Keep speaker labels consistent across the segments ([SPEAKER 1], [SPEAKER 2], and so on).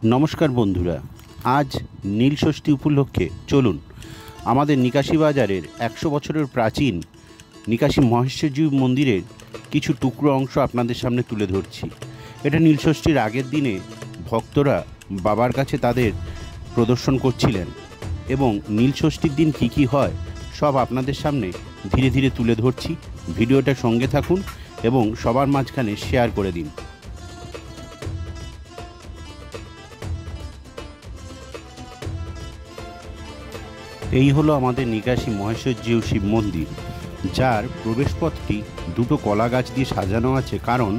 [SPEAKER 1] নমস্কার বন্ধুরা, আজ নীল ষষ্ঠী উপলক্ষে চলুন আমাদের নিকাশী বাজারের 100 বছরের প্রাচীন নিকাশী মহেশ্বরজিউ মন্দিরের কিছু টুকরো অংশ আপনাদের সামনে তুলে ধরছি। এটা নীল ষষ্ঠীর আগের দিনে ভক্তরা বাবার কাছে তাদের প্রদর্শন করছিলেন এবং নীল ষষ্ঠীর দিন কী কী হয় সব আপনাদের সামনে ধীরে ধীরে তুলে ধরছি। ভিডিওটা সঙ্গে থাকুন এবং সবার মাঝখানে শেয়ার করে দিন। এই হলো আমাদের নিকাশী মহেশ্বরজিউ শিব মন্দির, যার প্রবেশপথটি দুটো কলা গাছ দিয়ে সাজানো আছে, কারণ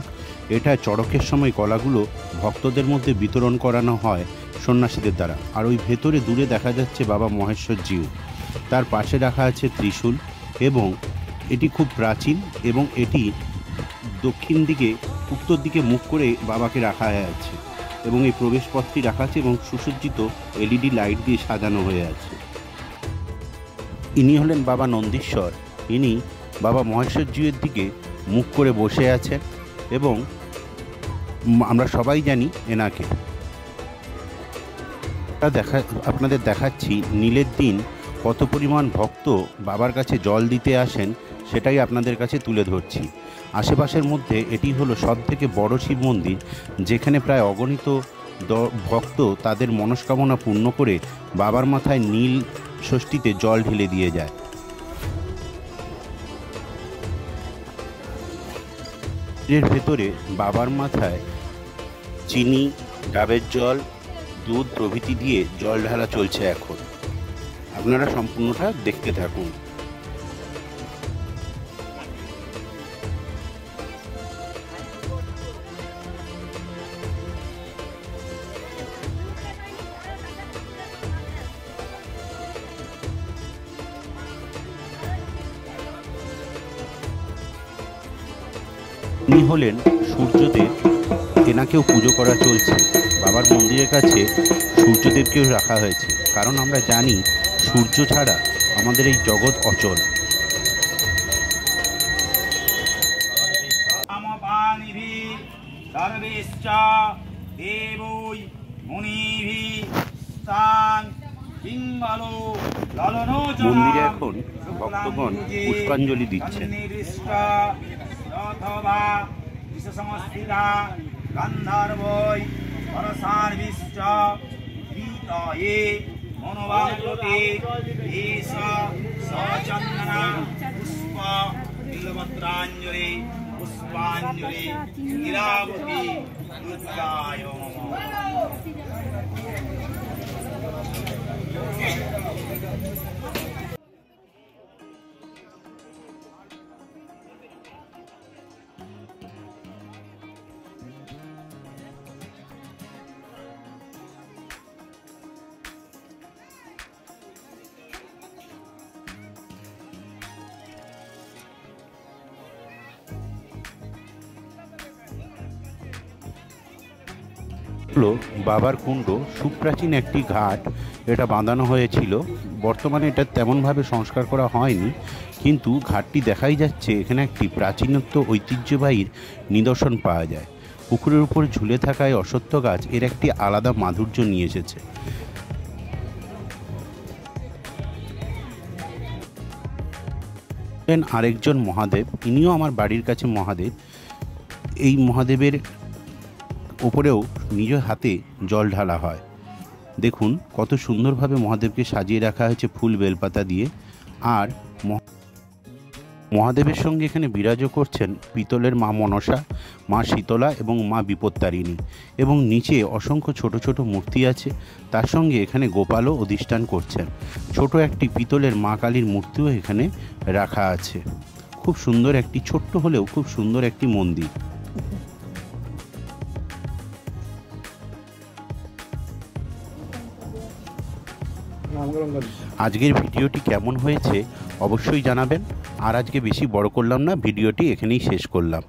[SPEAKER 1] এটা চড়কের সময় কলাগুলো ভক্তদের মধ্যে বিতরণ করানো হয় সন্ন্যাসীদের দ্বারা। আর ওই ভেতরে দূরে দেখা যাচ্ছে বাবা মহেশ্বরজিউ, তার পাশে রাখা আছে ত্রিশূল এবং এটি খুব প্রাচীন এবং এটি দক্ষিণ দিকে উত্তর দিকে মুখ করে বাবাকে রাখা আছে এবং এই প্রবেশপথটি রাখা আছে এবং সুসজ্জিত এলইডি লাইট দিয়ে সাজানো হয়ে আছে। ইনি হলেন বাবা নন্দীশ্বর। ইনি বাবা মহেশ্বরজিউয়ের দিকে মুখ করে বসে আছেন এবং আমরা সবাই জানি এনাকে। আপনাদের দেখাচ্ছি নীলের দিন কত পরিমাণ ভক্ত বাবার কাছে জল দিতে আসেন, সেটাই আপনাদের কাছে তুলে ধরছি। আশেপাশের মধ্যে এটি হলো সবথেকে বড় শিব মন্দির, যেখানে প্রায় অগণিত ভক্ত তাদের মনস্কামনা পূর্ণ করে বাবার মাথায় নীল ষষ্ঠীতে জল ঢেলে দিয়ে যায়। এর ভেতরে বাবার মাথায় চিনি, ডাবের জল, দুধ প্রভৃতি দিয়ে জল ঢালা চলছে এখন। আপনারা সম্পূর্ণটা দেখতে থাকুন। ইনি হলেন সূর্যদেব, এনাকেও পুজো করা চলছে। বাবার মন্দিরের কাছে সূর্যদেবকেও রাখা হয়েছে, কারণ আমরা জানি সূর্য ছাড়া আমাদের এই জগৎ অচল। মন্দিরে এখন ভক্তগণ পুষ্পাঞ্জলি দিচ্ছেন।
[SPEAKER 2] অথবা বিশ্বসংস্থিতা গান্ধার্বৈ পরসার্বিশ্চ বিতয়ে মনোবাপ্রতি এষ সচন্দনা পুষ্প বিল্বপত্রাঞ্জলি পুষ্পাঞ্জলি নীলাবতী দুর্গায় নমঃ।
[SPEAKER 1] বাবার কুণ্ড, সুপ্রাচীন একটি ঘাট, এটা বাঁধানো হয়েছিল। বর্তমানে এটা তেমনভাবে সংস্কার করা হয়নি, কিন্তু ঘাটটি দেখাই যাচ্ছে এখানে একটি প্রাচীনত্ব ঐতিহ্যবাহীর নিদর্শন পাওয়া যায়। পুকুরের উপর ঝুলে থাকায় অশ্বত্থ গাছ এর একটি আলাদা মাধুর্য নিয়ে এসেছে। আরেকজন মহাদেব, ইনিও আমার বাড়ির কাছে মহাদেব। এই মহাদেবের ওপরেও নিজ হাতে জল ঢালা হয়। দেখুন কত সুন্দরভাবে মহাদেবকে সাজিয়ে রাখা হয়েছে ফুল বেলপাতা দিয়ে। আর মহাদেবের সঙ্গে এখানে বিরাজ করছেন পিতলের মা মনসা, মা শীতলা এবং মা বিপত্তারিণী, এবং নিচে অসংখ্য ছোট ছোট মূর্তি আছে। তার সঙ্গে এখানে গোপালও অধিষ্ঠান করছেন। ছোট একটি পিতলের মা কালীর মূর্তিও এখানে রাখা আছে। খুব সুন্দর একটি, ছোট্ট হলেও খুব সুন্দর একটি মন্দির। আজকের ভিডিওটি কেমন হয়েছে অবশ্যই জানাবেন। আর আজকে বেশি বড় করলাম না, ভিডিওটি এখানেই শেষ করলাম।